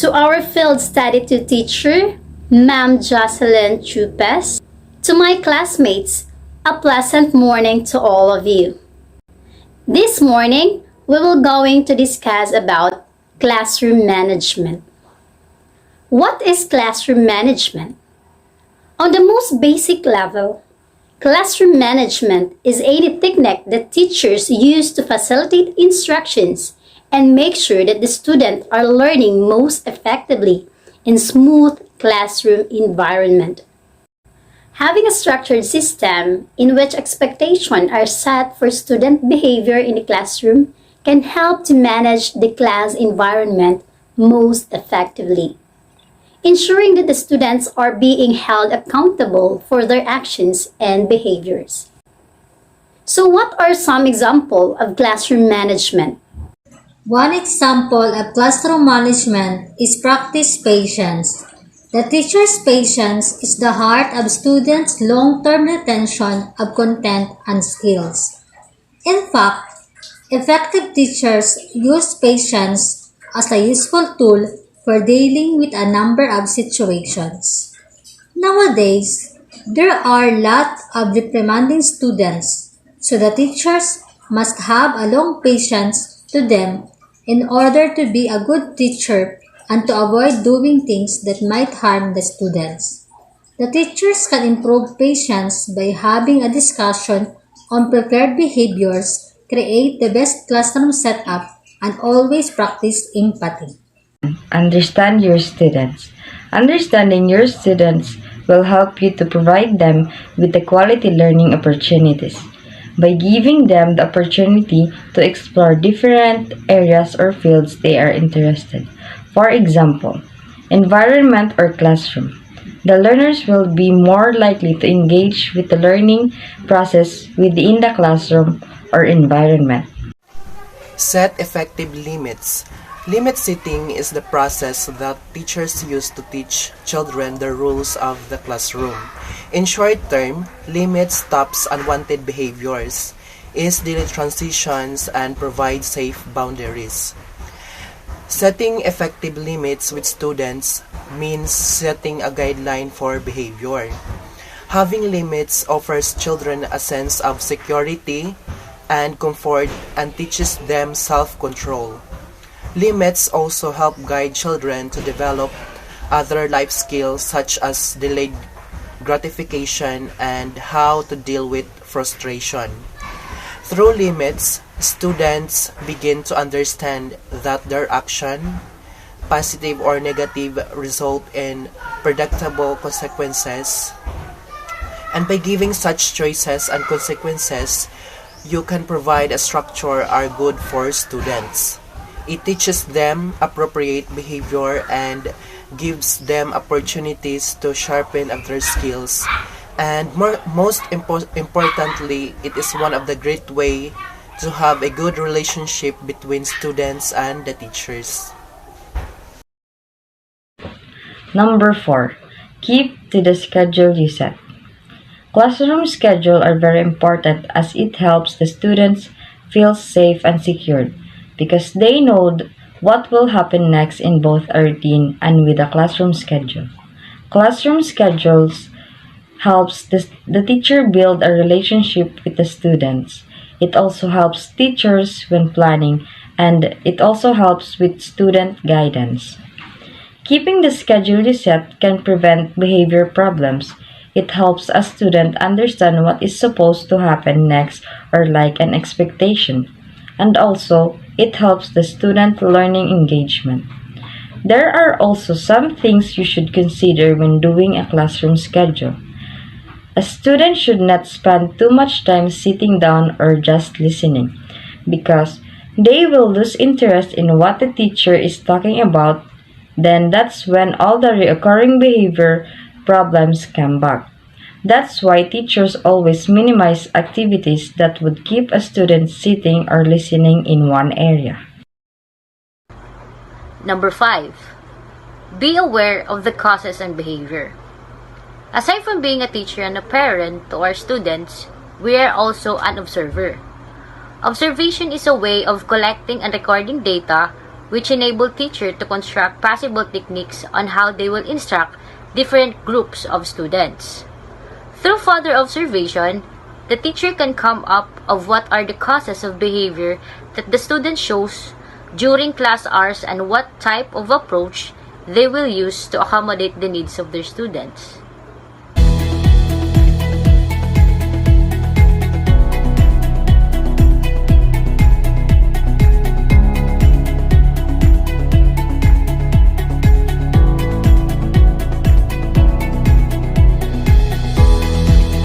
To our Field Study 2 teacher, Ma'am Jocelyn Chupes. To my classmates, a pleasant morning to all of you. This morning, we will going to discuss about classroom management. What is classroom management? On the most basic level, classroom management is a technique that teachers use to facilitate instructions and make sure that the students are learning most effectively in smooth classroom environment. Having a structured system in which expectations are set for student behavior in the classroom can help to manage the class environment most effectively, ensuring that the students are being held accountable for their actions and behaviors. So what are some examples of classroom management? One example of classroom management is practice patience. The teacher's patience is the heart of students' long-term retention of content and skills. In fact, effective teachers use patience as a useful tool for dealing with a number of situations. Nowadays, there are a lot of reprimanding students, so the teachers must have a long patience to them in order to be a good teacher and to avoid doing things that might harm the students. The teachers can improve patience by having a discussion on preferred behaviors, create the best classroom setup, and always practice empathy. Understand your students. Understanding your students will help you to provide them with the quality learning opportunities by giving them the opportunity to explore different areas or fields they are interested. For example, environment or classroom. The learners will be more likely to engage with the learning process within the classroom or environment. Set effective limits. Limit setting is the process that teachers use to teach children the rules of the classroom. In short term, limits stops unwanted behaviors, ease daily transitions, and provide safe boundaries. Setting effective limits with students means setting a guideline for behavior. Having limits offers children a sense of security and comfort and teaches them self-control. Limits also help guide children to develop other life skills such as delayed gratification and how to deal with frustration. Through limits, students begin to understand that their action, positive or negative, result in predictable consequences. And by giving such choices and consequences, you can provide a structure are good for students. It teaches them appropriate behavior and gives them opportunities to sharpen up their skills. And importantly, it is one of the great way to have a good relationship between students and the teachers. Number 4. Keep to the schedule you set. Classroom schedule are very important as it helps the students feel safe and secured because they know what will happen next in both a routine and with a classroom schedule. Classroom schedules helps the teacher build a relationship with the students. It also helps teachers when planning and it also helps with student guidance. Keeping the schedule you set can prevent behavior problems. It helps a student understand what is supposed to happen next or like an expectation. And also, it helps the student learning engagement. There are also some things you should consider when doing a classroom schedule. A student should not spend too much time sitting down or just listening because they will lose interest in what the teacher is talking about. Then that's when all the recurring behavior problems come back. That's why teachers always minimize activities that would keep a student sitting or listening in one area. Number 5. Be aware of the causes and behavior. Aside from being a teacher and a parent to our students, we are also an observer. Observation is a way of collecting and recording data which enable teachers to construct possible techniques on how they will instruct different groups of students. Through further observation, the teacher can come up of what are the causes of behavior that the student shows during class hours and what type of approach they will use to accommodate the needs of their students.